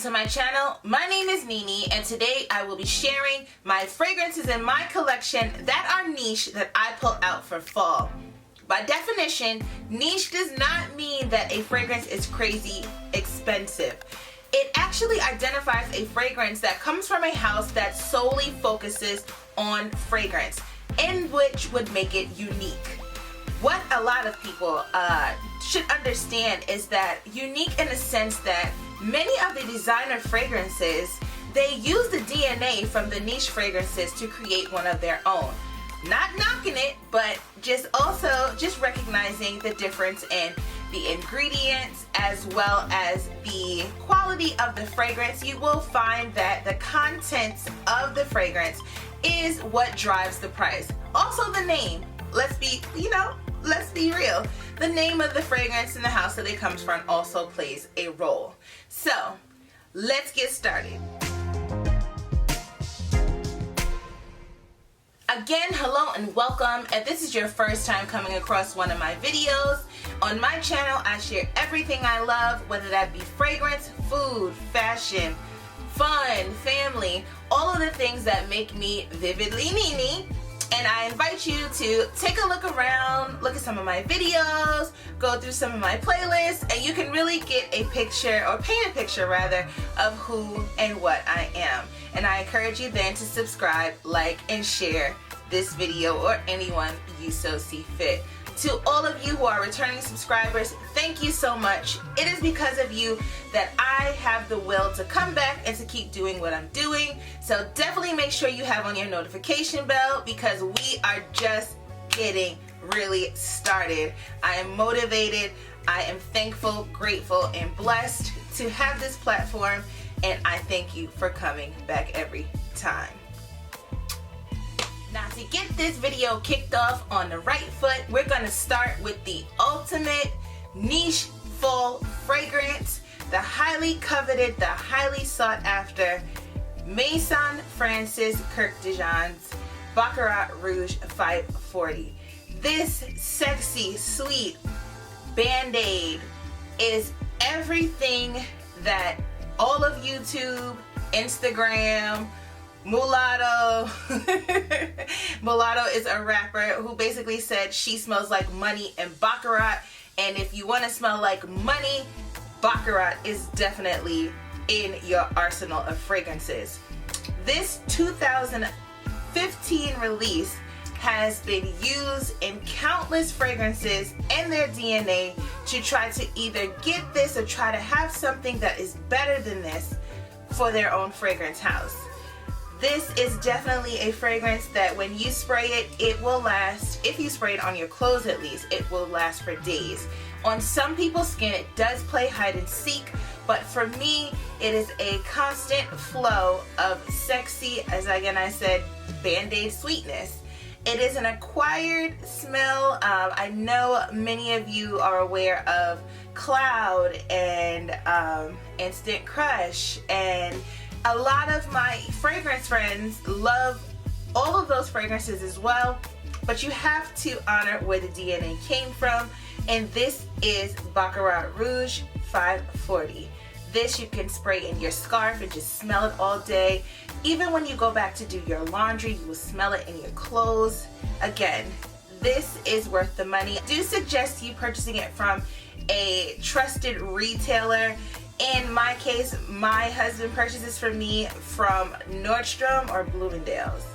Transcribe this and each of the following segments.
to my channel. My name is Nini and today I will be sharing my fragrances in my collection that are niche that I pull out for fall. By definition, niche does not mean that a fragrance is crazy expensive. It actually identifies a fragrance that comes from a house that solely focuses on fragrance, in which would make it unique. What a lot of people should understand is that unique in the sense that many of the designer fragrances, they use the DNA from the niche fragrances to create one of their own. Not knocking it, but just recognizing the difference in the ingredients as well as the quality of the fragrance. You will find that the contents of the fragrance is what drives the price. Also the name. Let's be real. The name of the fragrance and the house that it comes from also plays a role. So, let's get started. Again, hello and welcome. If this is your first time coming across one of my videos, on my channel I share everything I love, whether that be fragrance, food, fashion, fun, family, all of the things that make me Vividlynene. And I invite you to take a look around, look at some of my videos, go through some of my playlists, and you can really get a picture, or paint a picture rather, of who and what I am. And I encourage you then to subscribe, like, and share this video or anyone you so see fit. To all of you who are returning subscribers, thank you so much. It is because of you that I have the will to come back and to keep doing what I'm doing. So definitely make sure you have on your notification bell because we are just getting really started. I am motivated, I am thankful, grateful, and blessed to have this platform, and I thank you for coming back every time. Now, to get this video kicked off on the right foot, we're going to start with the ultimate niche fall fragrance, the highly coveted, the highly sought after Maison Francis Kurkdjian's Baccarat Rouge 540. This sexy, sweet band-aid is everything that all of YouTube, Instagram, Mulatto is a rapper who basically said she smells like money and Baccarat, and if you want to smell like money, Baccarat is definitely in your arsenal of fragrances. This 2015 release has been used in countless fragrances and their DNA to try to either get this or try to have something that is better than this for their own fragrance house. This is definitely a fragrance that when you spray it, it will last. If you spray it on your clothes at least, it will last for days. On some people's skin, it does play hide and seek, but for me, it is a constant flow of sexy, as again I said, band-aid sweetness. It is an acquired smell. I know many of you are aware of Cloud and Instant Crush, and a lot of my fragrance friends love all of those fragrances as well, but you have to honor where the DNA came from, and this is Baccarat Rouge 540. This you can spray in your scarf and just smell it all day. Even when you go back to do your laundry, you will smell it in your clothes. Again, this is worth the money. I do suggest you purchasing it from a trusted retailer. In my case, my husband purchases for me from Nordstrom or Bloomingdale's.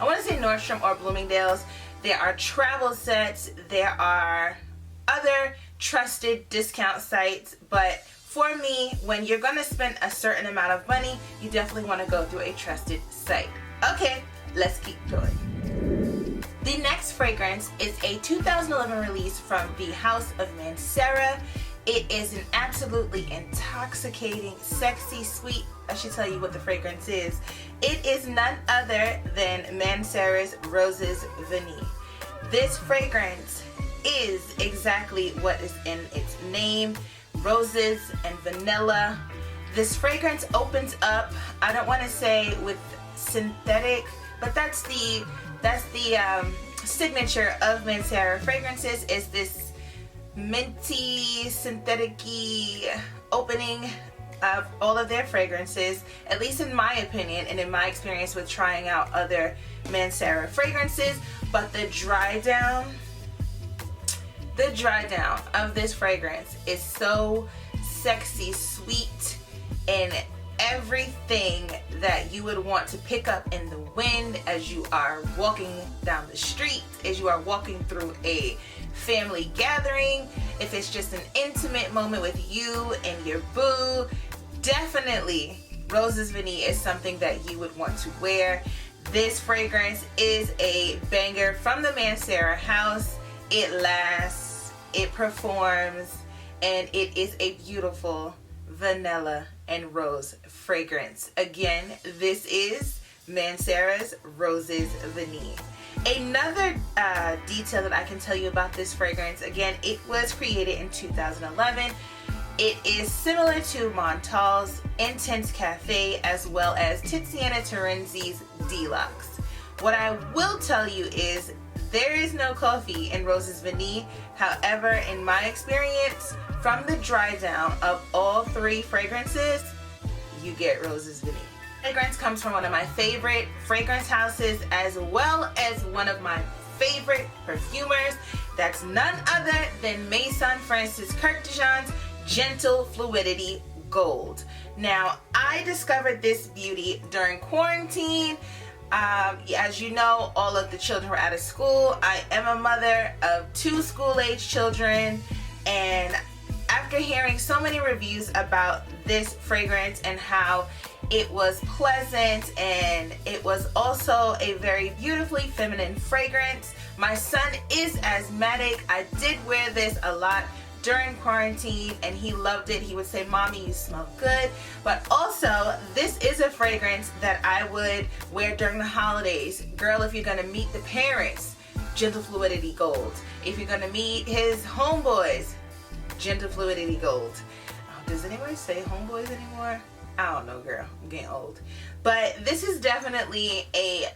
I want to say Nordstrom or Bloomingdale's. There are travel sets, there are other trusted discount sites, but for me, when you're going to spend a certain amount of money, you definitely want to go through a trusted site. Okay, let's keep going. The next fragrance is a 2011 release from the house of Mancera. It is an absolutely intoxicating, sexy, sweet, I should tell you what the fragrance is. It is none other than Mancera's Roses Venere. This fragrance is exactly what is in its name, roses and vanilla. This fragrance opens up, I don't want to say with synthetic, but that's the signature of Mancera fragrances, is this minty, synthetic-y opening of all of their fragrances, at least in my opinion and in my experience with trying out other Mancera fragrances. But the dry down of this fragrance is so sexy, sweet, and everything that you would want to pick up in the wind as you are walking down the street, as you are walking through a family gathering, if it's just an intimate moment with you and your boo. Definitely Roses Vanille is something that you would want to wear. This fragrance is a banger from the Mancera house. It lasts, it performs, and it is a beautiful vanilla and rose fragrance. Again, this is Mancera's Roses Vanille. Another detail that I can tell you about this fragrance, again, it was created in 2011. It is similar to Montal's Intense Cafe as well as Tiziana Terenzi's Deluxe. What I will tell you is there is no coffee in Roses Vanille. However, in my experience, from the dry down of all three fragrances, you get Roses Vanille. Fragrance comes from one of my favorite fragrance houses as well as one of my favorite perfumers. That's none other than Maison Francis Kurkdjian's Gentle Fluidity Gold. Now, I discovered this beauty during quarantine. As you know, all of the children were out of school. I am a mother of 2 school-age children, and after hearing so many reviews about this fragrance and how it was pleasant and it was also a very beautifully feminine fragrance. My son is asthmatic. I did wear this a lot during quarantine and he loved it. He would say, "Mommy, you smell good." But also, this is a fragrance that I would wear during the holidays. Girl, if you're gonna meet the parents, Gentle Fluidity Gold. If you're gonna meet his homeboys, Gentle Fluidity Gold. Does anyone say homeboys anymore? I don't know, girl. I'm getting old. But this is definitely a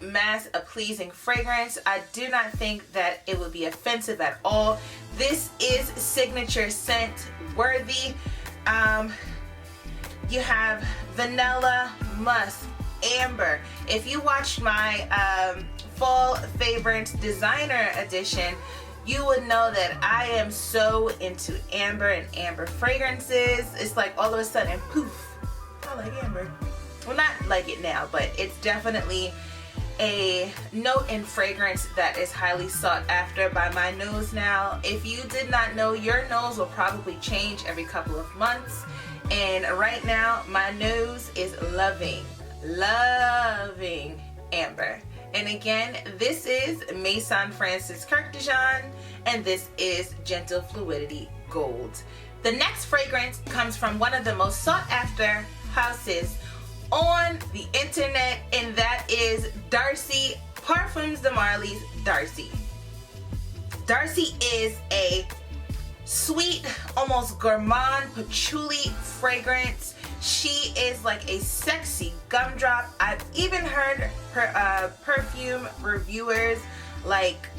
pleasing fragrance. I do not think that it would be offensive at all. This is signature scent worthy. You have vanilla, musk, amber. If you watched my fall favorites designer edition, you would know that I am so into amber and amber fragrances. It's like all of a sudden, poof, I like amber. Well, not like it now, but it's definitely a note in fragrance that is highly sought after by my nose now. If you did not know, your nose will probably change every couple of months. And right now, my nose is loving amber. And again, this is Maison Francis Kurkdjian, and this is Gentle Fluidity Gold. The next fragrance comes from one of the most sought after houses on the internet, and that is Darcy, Parfums de Marly's Darcy. Darcy is a sweet, almost gourmand patchouli fragrance. She is like a sexy gumdrop. I've even heard perfume reviewers like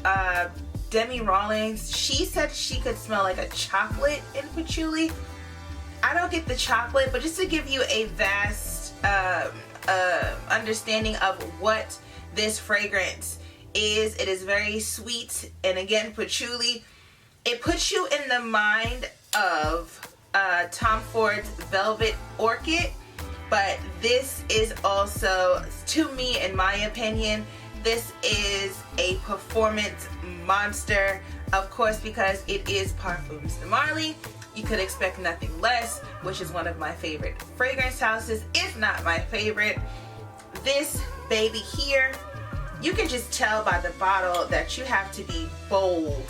Demi Rawlings. She said she could smell like a chocolate in patchouli. I don't get the chocolate, but just to give you a vast understanding of what this fragrance is, it is very sweet, and again, patchouli. It puts you in the mind of Tom Ford's Velvet Orchid, but this is also, to me, in my opinion, this is a performance monster. Of course, because it is Parfums de Marly, you could expect nothing less, which is one of my favorite fragrance houses, if not my favorite. This baby here, you can just tell by the bottle that you have to be bold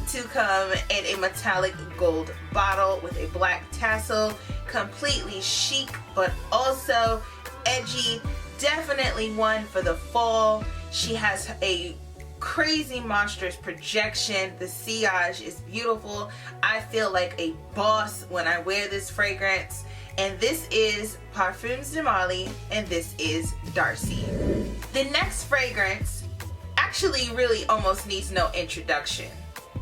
to come in a metallic gold bottle with a black tassel. Completely chic, but also edgy. Definitely one for the fall. She has a crazy monstrous projection. The sillage is beautiful. I feel like a boss when I wear this fragrance. And this is Parfums de Marly, and this is Darcy. The next fragrance actually really almost needs no introduction.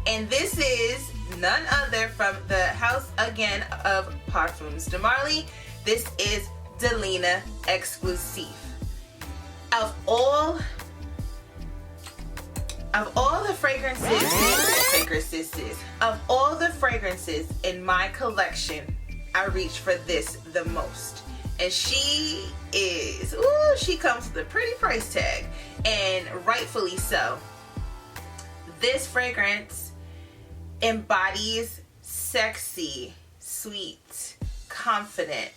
And this is none other from the house again of Parfums de Marly. This is Delina Exclusive. Of all the fragrances in my collection, I reach for this the most. And she is, ooh, she comes with a pretty price tag, and rightfully so. This fragrance embodies sexy, sweet, confident.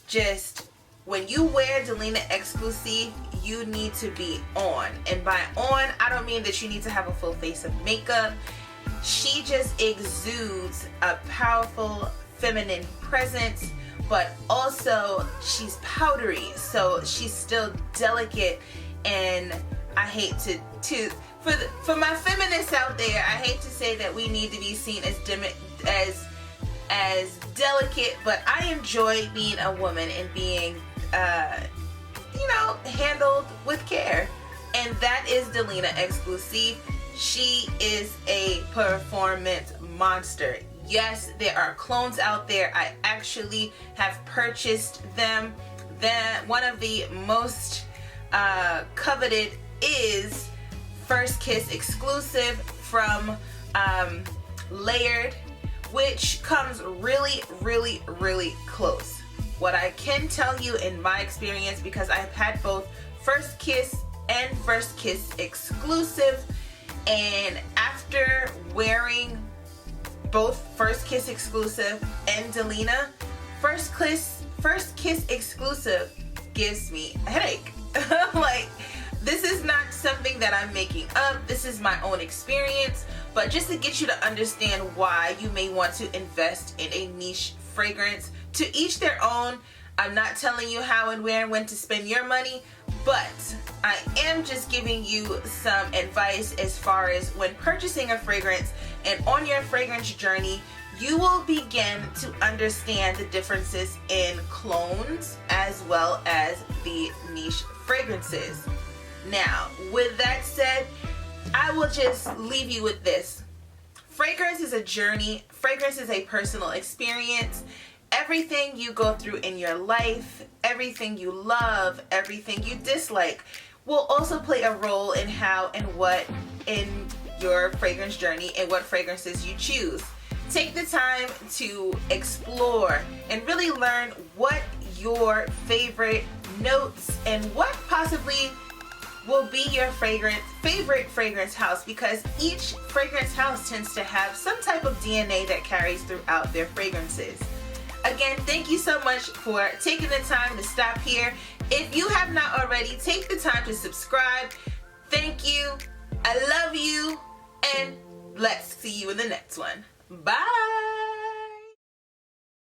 Just when you wear Delina Exclusive, you need to be on. And by on, I don't mean that you need to have a full face of makeup. She just exudes a powerful feminine presence, but also she's powdery, so she's still delicate. And I hate to for my feminists out there, I hate to say that we need to be seen as delicate, but I enjoy being a woman and being handled with care. And that is Delina Exclusive. She is a performance monster. Yes, there are clones out there. I actually have purchased them. One of the most coveted is First Kiss Exclusive from Layered, which comes really, really, really close. What I can tell you in my experience, because I've had both First Kiss and First Kiss Exclusive, and after wearing both First Kiss Exclusive and Delina, First Kiss Exclusive gives me a headache. Like, this is not something that I'm making up. This is my own experience, but just to get you to understand why you may want to invest in a niche fragrance. To each their own. I'm not telling you how and where and when to spend your money, but I am just giving you some advice as far as when purchasing a fragrance, and on your fragrance journey, you will begin to understand the differences in clones as well as the niche fragrances. Now, with that said, I will just leave you with this. Fragrance is a journey. Fragrance is a personal experience. Everything you go through in your life, everything you love, everything you dislike will also play a role in how and what in your fragrance journey and what fragrances you choose. Take the time to explore and really learn what your favorite notes and what possibly will be your favorite fragrance house, because each fragrance house tends to have some type of DNA that carries throughout their fragrances. Again, thank you so much for taking the time to stop here. If you have not already, take the time to subscribe. Thank you. I love you. And let's see you in the next one. Bye.